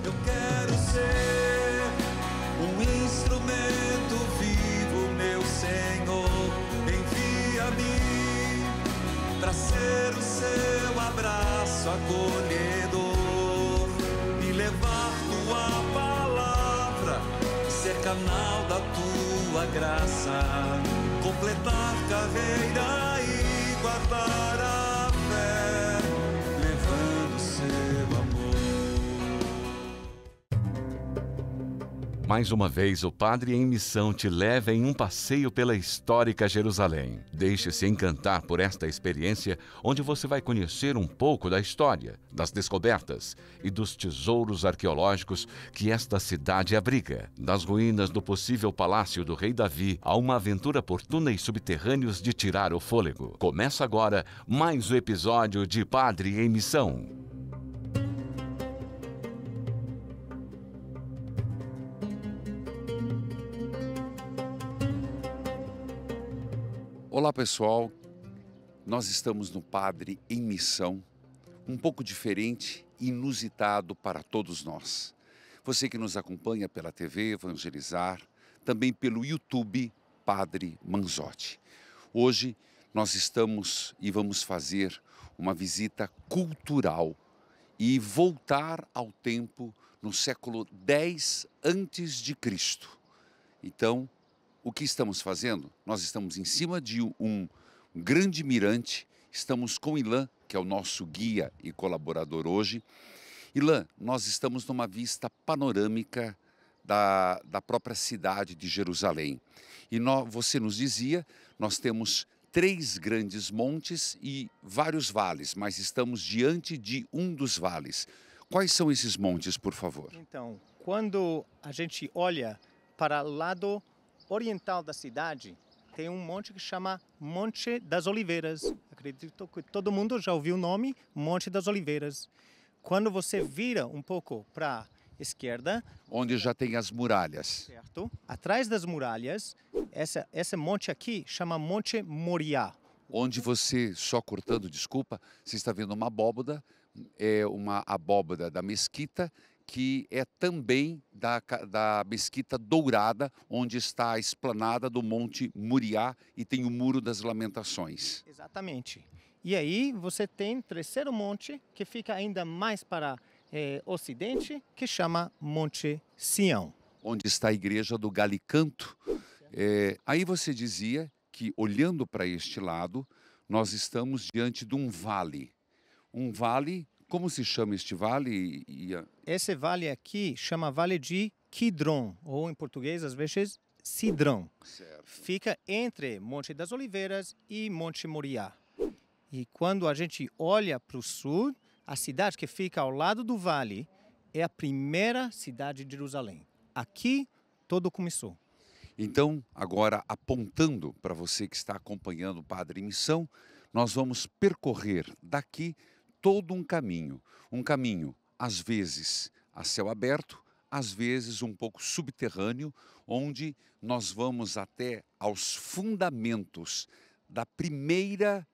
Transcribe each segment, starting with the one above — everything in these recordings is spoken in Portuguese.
Eu quero ser um instrumento vivo, meu Senhor. Envia-me para ser o seu abraço acolhedor e levar tua palavra, ser canal da tua graça, completar carreira e guardar a fé, levando seu amor. Mais uma vez, o Padre em Missão te leva em um passeio pela histórica Jerusalém. Deixe-se encantar por esta experiência, onde você vai conhecer um pouco da história, das descobertas e dos tesouros arqueológicos que esta cidade abriga. Das ruínas do possível palácio do rei Davi a uma aventura por túneis subterrâneos de tirar o fôlego. Começa agora mais um episódio de Padre em Missão. Olá pessoal, nós estamos no Padre em Missão, um pouco diferente e inusitado para todos nós. Você que nos acompanha pela TV Evangelizar, também pelo YouTube Padre Manzotti. Hoje nós estamos e vamos fazer uma visita cultural e voltar ao tempo no século X a.C. Então, o que estamos fazendo? Nós estamos em cima de um grande mirante, estamos com Ilan, que é o nosso guia e colaborador hoje. Ilan, nós estamos numa vista panorâmica da própria cidade de Jerusalém. E você nos dizia, nós temos 3 grandes montes e vários vales, mas estamos diante de um dos vales. Quais são esses montes, por favor? Então, quando a gente olha para o lado oriental da cidade, tem um monte que chama Monte das Oliveiras. Acredito que todo mundo já ouviu o nome Monte das Oliveiras. Quando você vira um pouco para a esquerda, onde já tem as muralhas. Certo. Atrás das muralhas, esse monte aqui chama Monte Moriá. Onde você, só cortando, desculpa, você está vendo uma abóbada, é uma abóbada da mesquita, que é também da Mesquita Dourada, onde está a esplanada do Monte Moriá e tem o Muro das Lamentações. Exatamente. E aí você tem o terceiro monte, que fica ainda mais para ocidente, que chama Monte Sião. Onde está a igreja do Galicanto. Aí você dizia que, olhando para este lado, nós estamos diante de um vale. Um vale... Como se chama este vale? Esse vale aqui chama Vale de Quidron, ou em português, às vezes, Cidrão. Certo. Fica entre Monte das Oliveiras e Monte Moriá. E quando a gente olha para o sul, a cidade que fica ao lado do vale é a primeira cidade de Jerusalém. Aqui, tudo começou. Então, agora, apontando para você que está acompanhando o Padre em Missão, nós vamos percorrer daqui todo um caminho, às vezes a céu aberto, às vezes um pouco subterrâneo, onde nós vamos até aos fundamentos da primeira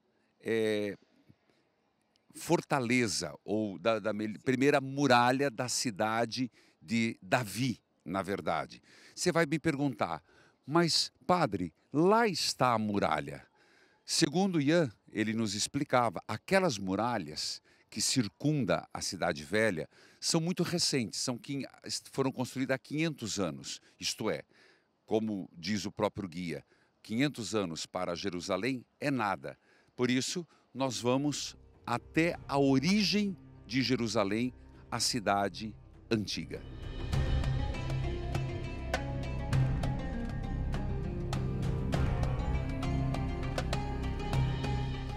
fortaleza, ou da primeira muralha da cidade de Davi, na verdade. Você vai me perguntar, mas padre, lá está a muralha. Segundo Ian, ele nos explicava, aquelas muralhas que circundam a Cidade Velha são muito recentes, foram construídas há 500 anos. Isto é, como diz o próprio guia, 500 anos para Jerusalém é nada. Por isso, nós vamos até a origem de Jerusalém, a cidade antiga.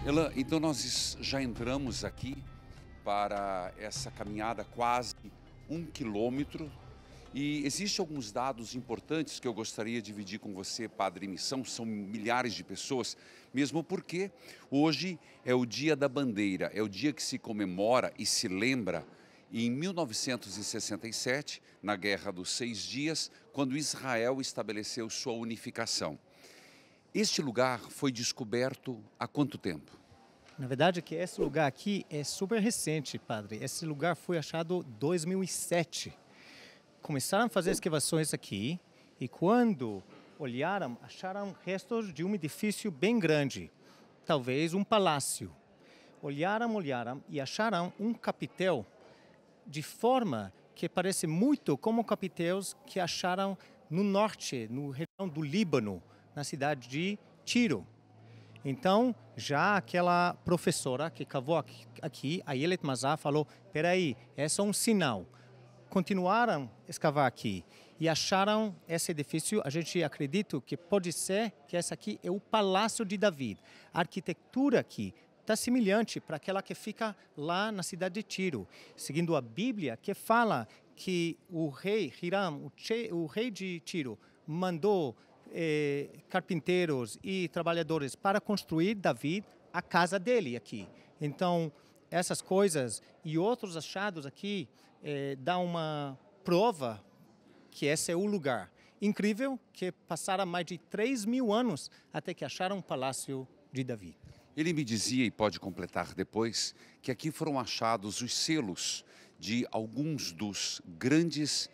Elan, então nós já entramos aqui para essa caminhada quase 1 quilômetro e existem alguns dados importantes que eu gostaria de dividir com você, Padre em Missão, são milhares de pessoas, mesmo porque hoje é o Dia da Bandeira, é o dia que se comemora e se lembra em 1967, na Guerra dos 6 Dias, quando Israel estabeleceu sua unificação. Este lugar foi descoberto há quanto tempo? Na verdade, que esse lugar aqui é super recente, padre. Esse lugar foi achado em 2007. começaram a fazer escavações aqui e quando olharam, acharam restos de um edifício bem grande, talvez um palácio. Olharam e acharam um capitel de forma que parece muito como capitéis que acharam no norte, no região do Líbano, na cidade de Tiro. Então, já aquela professora que cavou aqui, a Ayelet Mazar, falou, peraí, esse é um sinal. Continuaram a escavar aqui e acharam esse edifício. A gente acredita que pode ser que esse aqui é o Palácio de David. A arquitetura aqui está semelhante para aquela que fica lá na cidade de Tiro. Seguindo a Bíblia, que fala que o rei Hiram, o rei de Tiro, mandou carpinteiros e trabalhadores para construir David a casa dele aqui. Então, essas coisas e outros achados aqui dão uma prova que esse é o lugar. Incrível que passaram mais de 3.000 anos até que acharam o Palácio de Davi. Ele me dizia, e pode completar depois, que aqui foram achados os selos de alguns dos grandes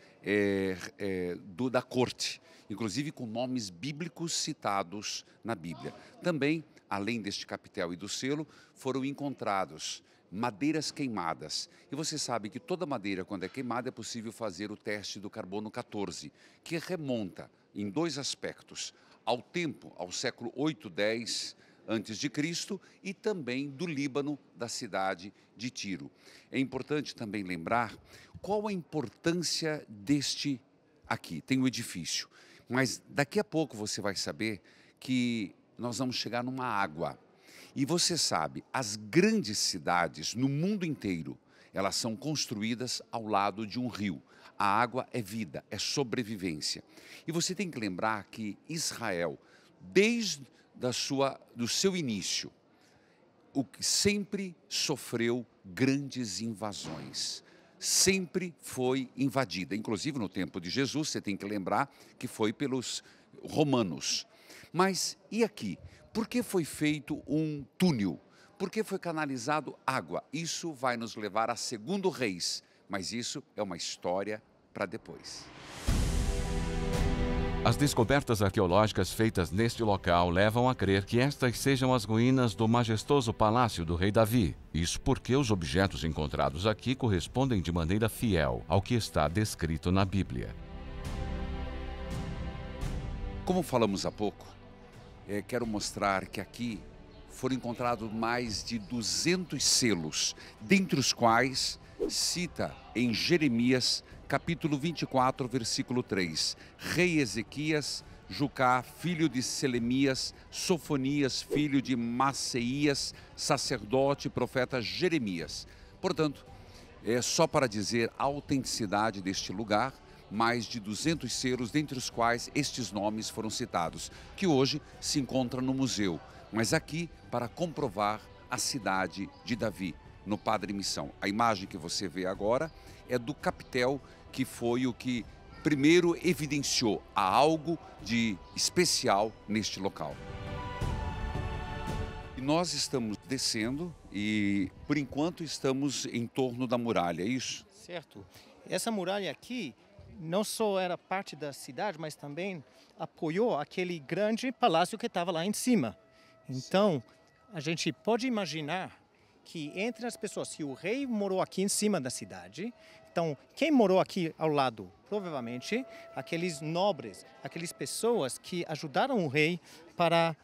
da corte, inclusive com nomes bíblicos citados na Bíblia. Também, além deste capitel e do selo, foram encontrados madeiras queimadas. E você sabe que toda madeira, quando é queimada, é possível fazer o teste do carbono 14, que remonta, em 2 aspectos, ao tempo, ao século 8, 10 antes de Cristo e também do Líbano, da cidade de Tiro. É importante também lembrar qual a importância deste aqui. Tem o edifício, mas daqui a pouco você vai saber que nós vamos chegar numa água. E você sabe, as grandes cidades no mundo inteiro, elas são construídas ao lado de um rio. A água é vida, é sobrevivência. E você tem que lembrar que Israel, desde do seu início, o que sempre sofreu grandes invasões, sempre foi invadida, inclusive no tempo de Jesus, você tem que lembrar que foi pelos romanos. Mas e aqui? Por que foi feito um túnel? Por que foi canalizado água? Isso vai nos levar a 2 Reis, mas isso é uma história para depois. As descobertas arqueológicas feitas neste local levam a crer que estas sejam as ruínas do majestoso palácio do rei Davi. Isso porque os objetos encontrados aqui correspondem de maneira fiel ao que está descrito na Bíblia. Como falamos há pouco, quero mostrar que aqui foram encontrados mais de 200 selos, dentre os quais cita em Jeremias, capítulo 24, versículo 3, rei Ezequias, Jucá, filho de Selemias, Sofonias, filho de Maceias, sacerdote, profeta Jeremias. Portanto, é só para dizer a autenticidade deste lugar, mais de 200 selos, dentre os quais estes nomes foram citados, que hoje se encontram no museu, mas aqui para comprovar a cidade de Davi, no Padre Missão. A imagem que você vê agora é do capitel, que foi o que primeiro evidenciou há algo de especial neste local. E nós estamos descendo e, por enquanto, estamos em torno da muralha, é isso? Certo. Essa muralha aqui não só era parte da cidade, mas também apoiou aquele grande palácio que estava lá em cima. Então, a gente pode imaginar que entre as pessoas, se o rei morou aqui em cima da cidade, então quem morou aqui ao lado, provavelmente aqueles nobres, aquelas pessoas que ajudaram o rei para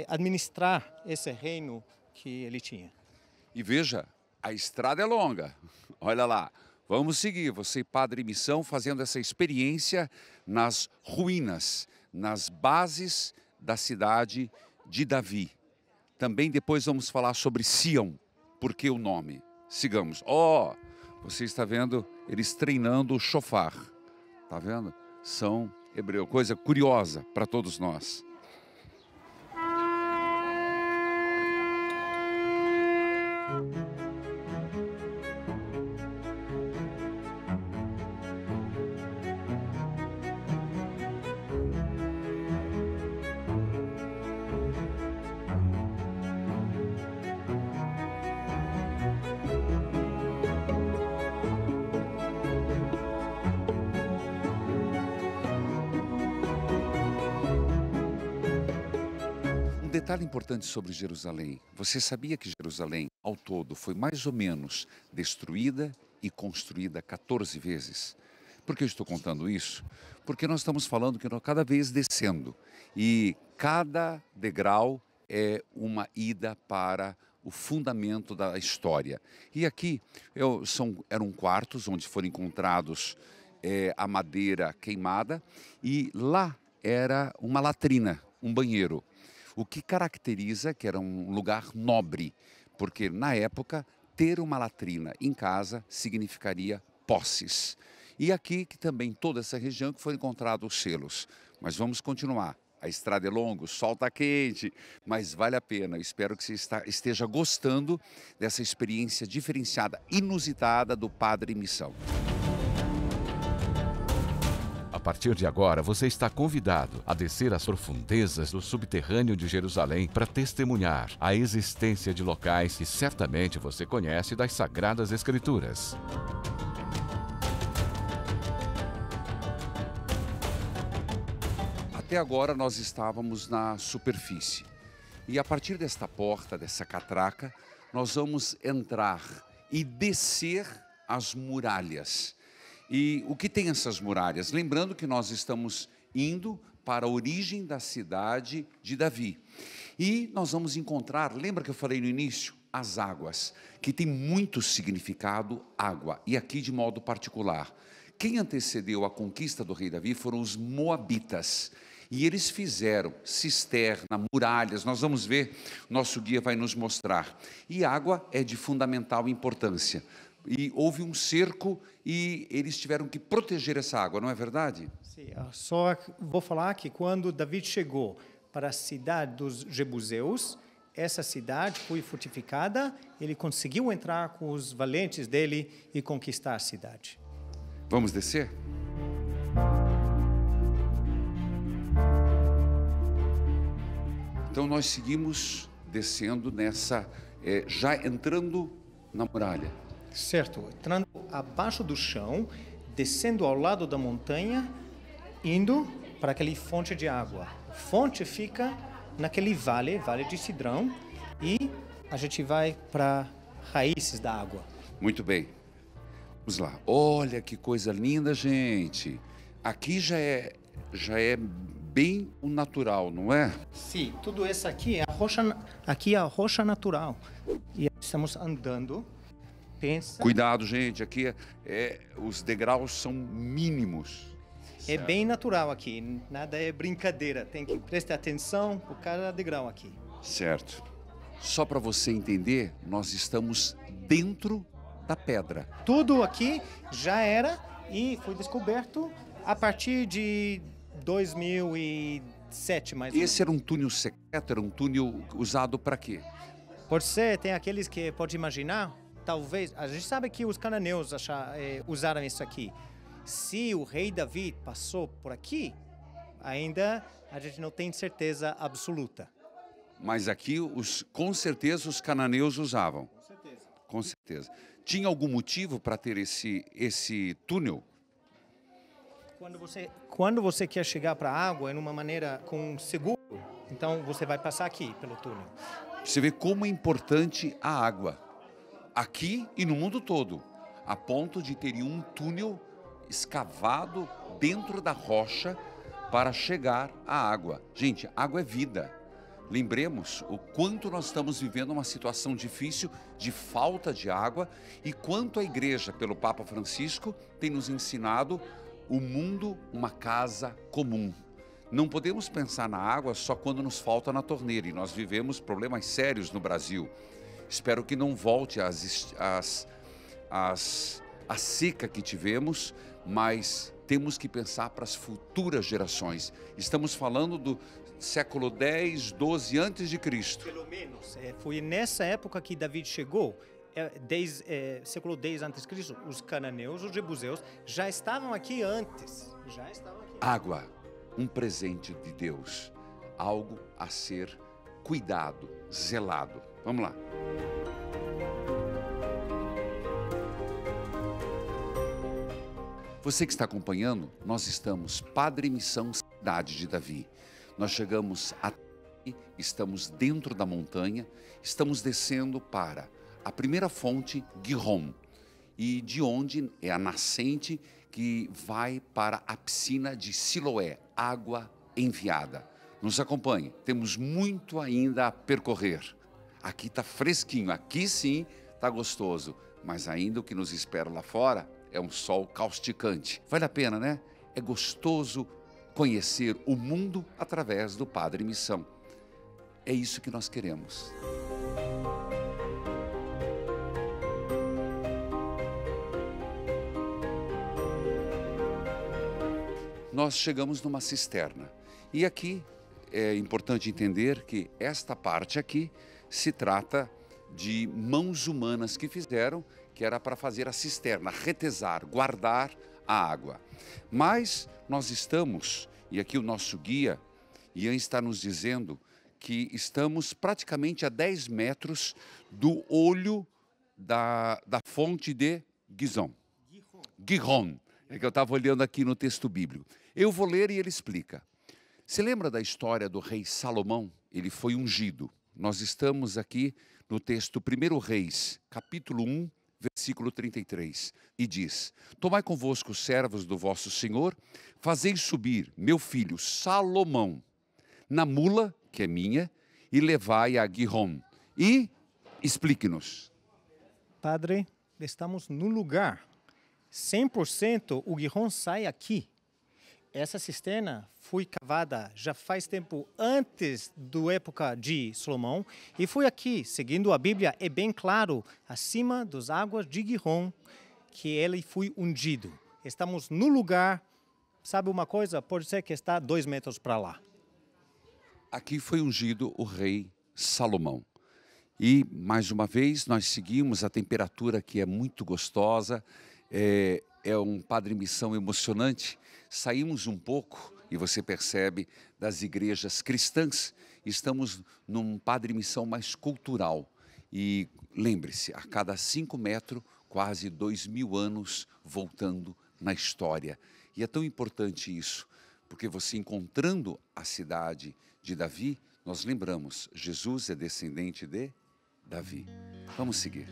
administrar esse reino que ele tinha. E veja, a estrada é longa, olha lá. Vamos seguir, você e Padre Missão, fazendo essa experiência nas ruínas, nas bases da cidade de Davi. Também depois vamos falar sobre Sião, por que o nome? Sigamos. Você está vendo eles treinando o shofar, tá vendo? São hebreu, coisa curiosa para todos nós. detalhe importante sobre Jerusalém. Você sabia que Jerusalém, ao todo, foi mais ou menos destruída e construída 14 vezes? Por que eu estou contando isso? Porque nós estamos falando que nós cada vez descendo. E cada degrau é uma ida para o fundamento da história. E aqui eram quartos onde foram encontrados a madeira queimada, e lá era uma latrina, um banheiro. O que caracteriza que era um lugar nobre, porque na época ter uma latrina em casa significaria posses. E aqui que também toda essa região que foram encontrados os selos. Mas vamos continuar. A estrada é longa, o sol está quente, mas vale a pena. Eu espero que você esteja gostando dessa experiência diferenciada, inusitada do Padre em Missão. A partir de agora, você está convidado a descer às profundezas do subterrâneo de Jerusalém para testemunhar a existência de locais que certamente você conhece das Sagradas Escrituras. Até agora nós estávamos na superfície. E a partir desta porta, dessa catraca, nós vamos entrar e descer as muralhas. E o que tem essas muralhas? Lembrando que nós estamos indo para a origem da cidade de Davi. E nós vamos encontrar, lembra que eu falei no início? As águas, que tem muito significado, água. E aqui de modo particular. Quem antecedeu a conquista do rei Davi foram os moabitas. E eles fizeram cisterna, muralhas, nós vamos ver, nosso guia vai nos mostrar. E água é de fundamental importância. E houve um cerco e eles tiveram que proteger essa água, não é verdade? Sim, só vou falar que quando Davi chegou para a cidade dos Jebuseus, essa cidade foi fortificada, ele conseguiu entrar com os valentes dele e conquistar a cidade. Vamos descer? Então nós seguimos descendo nessa, já entrando na muralha. Certo, entrando abaixo do chão, descendo ao lado da montanha, indo para aquele fonte de água. A fonte fica naquele vale de Cidrão, e a gente vai para raízes da água. Muito bem. Vamos lá. Olha que coisa linda, gente. Aqui já é bem o natural, não é? Sim, tudo isso aqui é a rocha natural. E estamos andando. Pensa. Cuidado, gente, aqui os degraus são mínimos. É bem natural aqui, nada é brincadeira. Tem que prestar atenção por cada degrau aqui. Certo. Só para você entender, nós estamos dentro da pedra. Tudo aqui já era e foi descoberto a partir de 2007, mais ou menos. Esse era um túnel secreto, era um túnel usado para quê? Pode ser, tem aqueles que pode imaginar, talvez, a gente sabe que os cananeus usaram isso aqui. Se o rei Davi passou por aqui, ainda a gente não tem certeza absoluta. Mas aqui, com certeza, os cananeus usavam. Com certeza. Com certeza. Tinha algum motivo para ter esse túnel? Quando você quer chegar para a água, é uma maneira com seguro, então você vai passar aqui pelo túnel. Você vê como é importante a água, aqui e no mundo todo, a ponto de ter um túnel escavado dentro da rocha para chegar à água. Gente, água é vida. Lembremos o quanto nós estamos vivendo uma situação difícil de falta de água e quanto a igreja, pelo Papa Francisco, tem nos ensinado o mundo uma casa comum. Não podemos pensar na água só quando nos falta na torneira, e nós vivemos problemas sérios no Brasil. Espero que não volte a seca que tivemos, mas temos que pensar para as futuras gerações. Estamos falando do século 10, 12 antes de Cristo. Pelo menos. Foi nessa época que Davi chegou. Século 10 antes de Cristo, os cananeus, os jebuseus, já estavam aqui antes. Água, um presente de Deus, algo a ser cuidado, zelado. Vamos lá. Você que está acompanhando, nós estamos Padre Missão Cidade de Davi. Nós chegamos estamos dentro da montanha, estamos descendo para a primeira fonte, Gihon, e de onde é a nascente que vai para a piscina de Siloé, água enviada. Nos acompanhe, temos muito ainda a percorrer. Aqui está fresquinho, aqui sim está gostoso, mas ainda o que nos espera lá fora é um sol causticante. Vale a pena, né? É gostoso conhecer o mundo através do Padre Missão. É isso que nós queremos. Nós chegamos numa cisterna e aqui é importante entender que esta parte aqui se trata de mãos humanas que fizeram, que era para fazer a cisterna, retesar, guardar a água. Mas nós estamos, e aqui o nosso guia, Ian, está nos dizendo que estamos praticamente a 10 metros do olho da fonte de Gihon. Gihon, é que eu estava olhando aqui no texto bíblico. Eu vou ler e ele explica. Você lembra da história do rei Salomão? Ele foi ungido. Nós estamos aqui no texto 1 Reis, capítulo 1, versículo 33. E diz: Tomai convosco os servos do vosso senhor, fazei subir meu filho Salomão na mula, que é minha, e levai a Gihon. E explique-nos. Padre, estamos no lugar. 100% o Gihon sai aqui. Essa cisterna foi cavada já faz tempo antes da época de Salomão e foi aqui, seguindo a Bíblia, é bem claro, acima das águas de Gihon, que ele foi ungido. Estamos no lugar, sabe uma coisa? Pode ser que está 2 metros para lá. Aqui foi ungido o rei Salomão. E, mais uma vez, nós seguimos a temperatura que é muito gostosa, é um Padre Missão emocionante. Saímos um pouco, e você percebe, das igrejas cristãs, estamos num Padre Missão mais cultural. E lembre-se, a cada 5 metros, quase 2000 anos voltando na história. E é tão importante isso, porque você encontrando a cidade de Davi, nós lembramos, Jesus é descendente de Davi. Vamos seguir.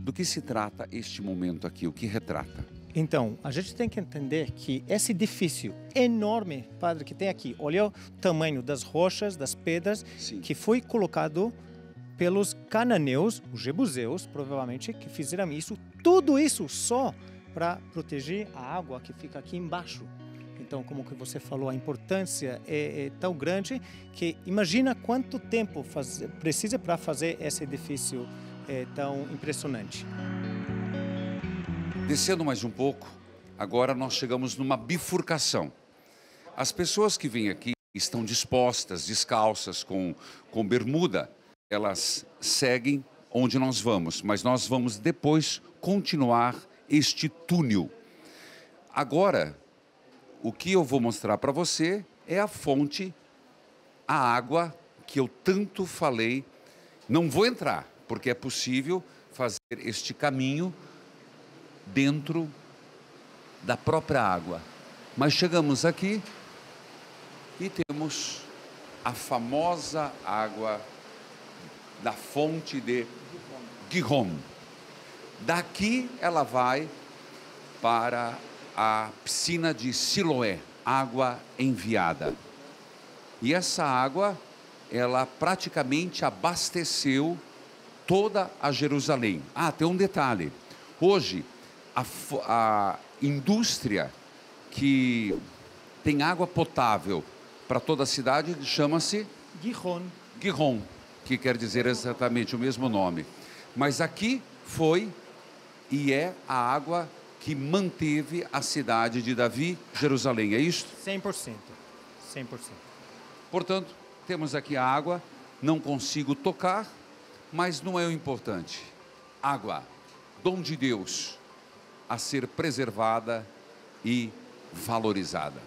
Do que se trata este momento aqui? O que retrata? Então, a gente tem que entender que esse edifício enorme, padre, que tem aqui, olha o tamanho das rochas, das pedras, Sim. que foi colocado pelos cananeus, os jebuseus, provavelmente, que fizeram isso, tudo isso só para proteger a água que fica aqui embaixo. Então, como que você falou, a importância é tão grande que imagina quanto tempo precisa para fazer esse edifício tão impressionante. Descendo mais um pouco, agora nós chegamos numa bifurcação. As pessoas que vêm aqui estão dispostas, descalças, com bermuda, elas seguem onde nós vamos, mas nós vamos depois continuar este túnel. Agora, o que eu vou mostrar para você é a fonte, a água que eu tanto falei. Não vou entrar, porque é possível fazer este caminho dentro da própria água. Mas chegamos aqui e temos a famosa água da fonte de Gihon. Daqui ela vai para a piscina de Siloé, água enviada. E essa água, ela praticamente abasteceu toda a Jerusalém. Ah, tem um detalhe. Hoje, a indústria que tem água potável para toda a cidade chama-se Gihon, que quer dizer exatamente o mesmo nome. Mas aqui foi e é a água que manteve a cidade de Davi, Jerusalém, é isso? 100%. 100%. Portanto, temos aqui a água, não consigo tocar, mas não é o importante. Água, dom de Deus, a ser preservada e valorizada.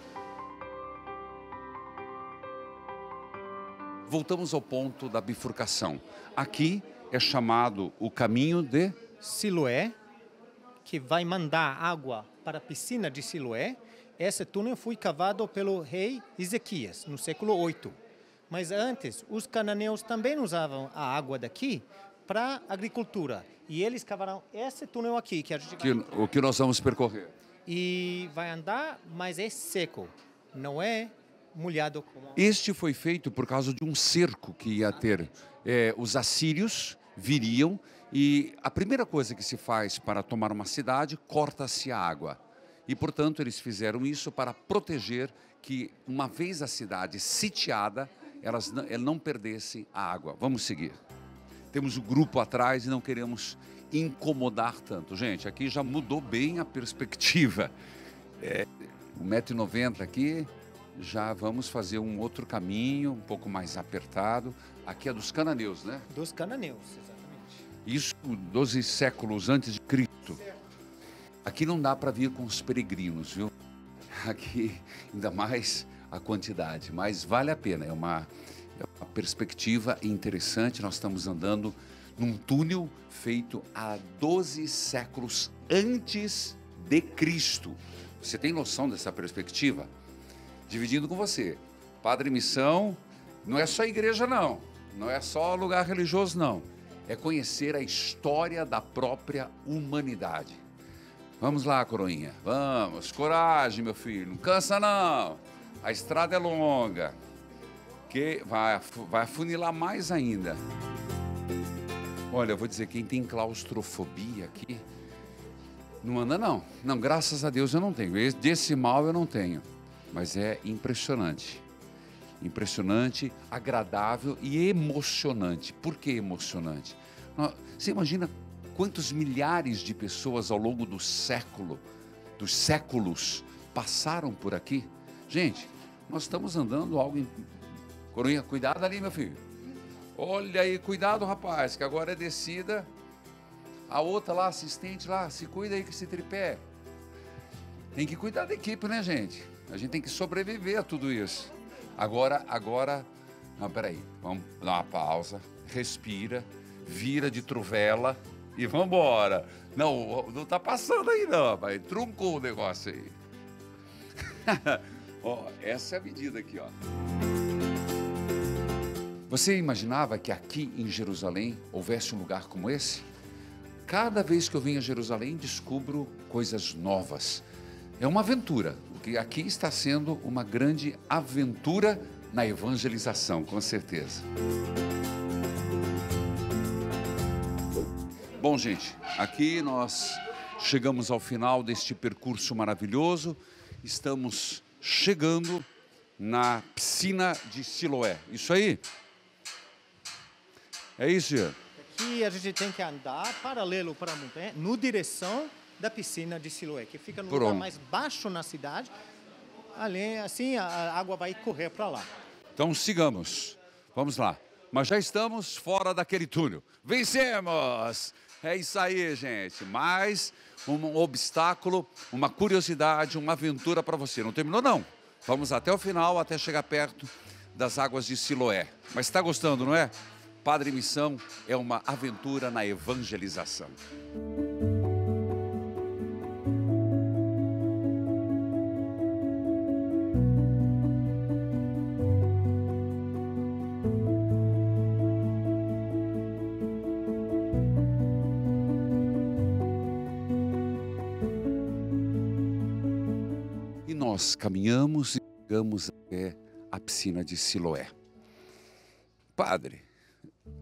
Voltamos ao ponto da bifurcação. Aqui é chamado o caminho de Siloé, que vai mandar água para a piscina de Siloé, esse túnel foi cavado pelo rei Ezequias, no século 8. Mas antes, os cananeus também usavam a água daqui para agricultura. E eles cavaram esse túnel aqui, que a gente vai... O que nós vamos percorrer. E vai andar, mas é seco, não é molhado como... Este foi feito por causa de um cerco que ia ter. Os assírios viriam e a primeira coisa que se faz para tomar uma cidade, corta-se a água. E, portanto, eles fizeram isso para proteger que, uma vez a cidade sitiada, elas não perdessem a água. Vamos seguir. Temos o grupo atrás e não queremos incomodar tanto. Gente, aqui já mudou bem a perspectiva. 1,90 m aqui, já vamos fazer um outro caminho, um pouco mais apertado. Aqui é dos cananeus, né? Dos cananeus, exatamente. Isso 12 séculos antes de Cristo. Aqui não dá para vir com os peregrinos, viu? Aqui, ainda mais a quantidade, mas vale a pena. É uma perspectiva interessante. Nós estamos andando num túnel feito há 12 séculos antes de Cristo. Você tem noção dessa perspectiva? Dividindo com você. Padre Missão não é só igreja, não. Não é só lugar religioso, não. É conhecer a história da própria humanidade. Vamos lá, coroinha. Vamos. Coragem, meu filho. Não cansa, não. A estrada é longa. Que vai afunilar mais ainda. Olha, eu vou dizer, quem tem claustrofobia aqui, não anda, não. Não, graças a Deus eu não tenho. Desse mal eu não tenho. Mas é impressionante. Impressionante, agradável e emocionante. Por que emocionante? Você imagina quantos milhares de pessoas ao longo dos séculos, passaram por aqui? Gente, nós estamos andando algo... Coroinha, cuidado ali, meu filho. Olha aí, cuidado, rapaz, que agora é descida. A outra lá, assistente lá, se cuida aí com esse tripé. Tem que cuidar da equipe, né, gente? A gente tem que sobreviver a tudo isso. Agora, não, peraí, vamos dar uma pausa, respira, vira de truvela e vamos embora. Não tá passando aí não, rapaz, truncou o negócio aí. Ó, essa é a medida aqui, ó. Você imaginava que aqui em Jerusalém houvesse um lugar como esse? Cada vez que eu venho a Jerusalém, descubro coisas novas. É uma aventura. O que aqui está sendo uma grande aventura na evangelização, com certeza. Bom, gente, aqui nós chegamos ao final deste percurso maravilhoso. Estamos chegando na piscina de Siloé. Isso aí? É isso, Jean? Aqui a gente tem que andar paralelo para a montanha, no direção da piscina de Siloé, que fica no lugar mais baixo na cidade. Ali, assim, a água vai correr para lá. Então sigamos. Vamos lá. Mas já estamos fora daquele túnel. Vencemos! É isso aí, gente. Mais um obstáculo, uma curiosidade, uma aventura para você. Não terminou, não. Vamos até o final, até chegar perto das águas de Siloé. Mas está gostando, não é? Padre Missão é uma aventura na evangelização. E nós caminhamos e chegamos até a piscina de Siloé. Padre,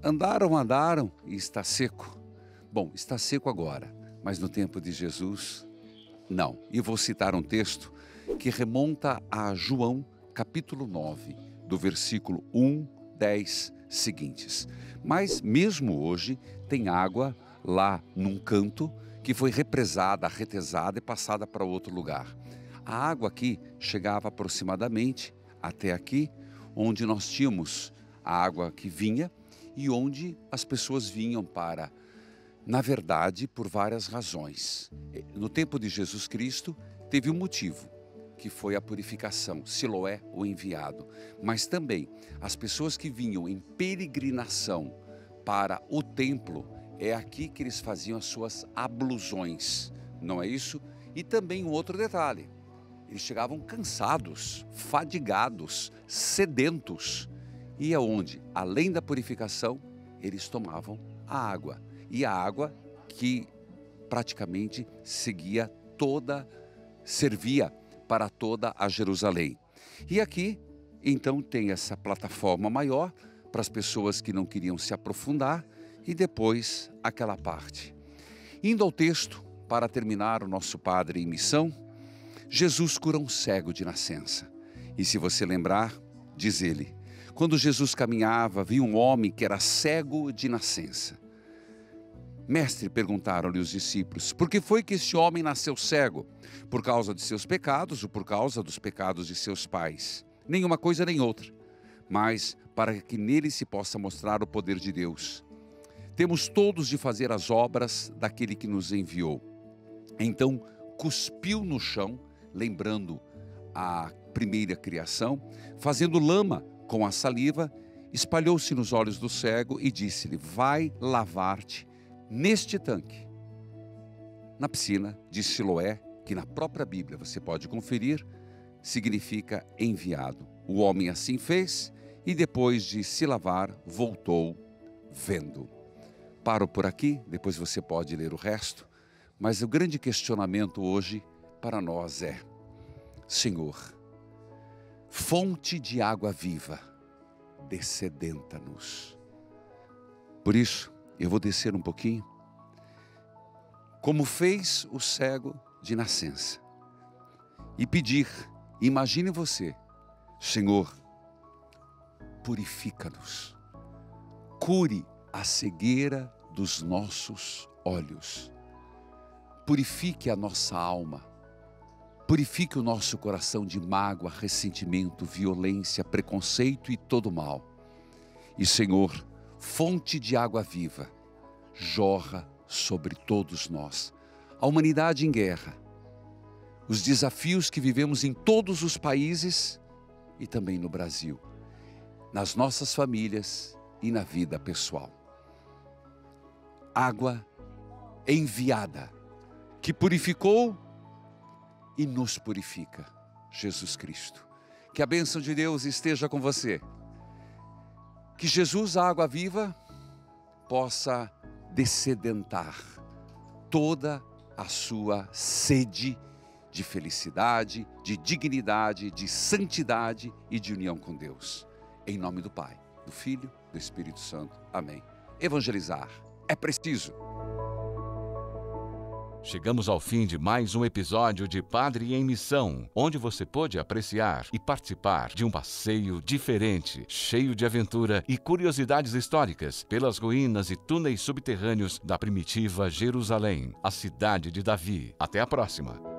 andaram e está seco. Bom, está seco agora, mas no tempo de Jesus, não. E vou citar um texto que remonta a João, capítulo 9, do versículo 1, 10 seguintes. Mas mesmo hoje tem água lá num canto que foi represada, retesada e passada para outro lugar. A água aqui chegava aproximadamente até aqui, onde nós tínhamos a água que vinha e onde as pessoas vinham para, na verdade, por várias razões. No tempo de Jesus Cristo, teve um motivo, que foi a purificação, Siloé, o enviado. Mas também, as pessoas que vinham em peregrinação para o templo, é aqui que eles faziam as suas ablusões, não é isso? E também um outro detalhe, eles chegavam cansados, fadigados, sedentos. E aonde? Além da purificação, eles tomavam a água. E a água que praticamente servia para toda a Jerusalém. E aqui, então, tem essa plataforma maior para as pessoas que não queriam se aprofundar e depois aquela parte. Indo ao texto, para terminar o nosso Padre em Missão, Jesus cura um cego de nascença. E se você lembrar, diz ele, quando Jesus caminhava, viu um homem que era cego de nascença. Mestre, perguntaram-lhe os discípulos, por que foi que esse homem nasceu cego? Por causa de seus pecados ou por causa dos pecados de seus pais? Nenhuma coisa nem outra, mas para que nele se possa mostrar o poder de Deus. Temos todos de fazer as obras daquele que nos enviou. Então, cuspiu no chão, lembrando a primeira criação, fazendo lama com a saliva, espalhou-se nos olhos do cego e disse-lhe, vai lavar-te neste tanque, na piscina de Siloé, que na própria Bíblia você pode conferir, significa enviado. O homem assim fez e depois de se lavar, voltou vendo. Paro por aqui, depois você pode ler o resto, mas o grande questionamento hoje para nós é, Senhor, fonte de água viva, dessedenta-nos. Por isso, eu vou descer um pouquinho. Como fez o cego de nascença. E pedir, imagine você, Senhor, purifica-nos. Cure a cegueira dos nossos olhos. Purifique a nossa alma. Purifique o nosso coração de mágoa, ressentimento, violência, preconceito e todo mal. E Senhor, fonte de água viva, jorra sobre todos nós. A humanidade em guerra, os desafios que vivemos em todos os países e também no Brasil, nas nossas famílias e na vida pessoal. Água enviada, que purificou e nos purifica, Jesus Cristo. Que a bênção de Deus esteja com você. Que Jesus, a água viva, possa dessedentar toda a sua sede de felicidade, de dignidade, de santidade e de união com Deus. Em nome do Pai, do Filho, do Espírito Santo. Amém. Evangelizar é preciso. Chegamos ao fim de mais um episódio de Padre em Missão, onde você pôde apreciar e participar de um passeio diferente, cheio de aventura e curiosidades históricas pelas ruínas e túneis subterrâneos da primitiva Jerusalém, a cidade de Davi. Até a próxima!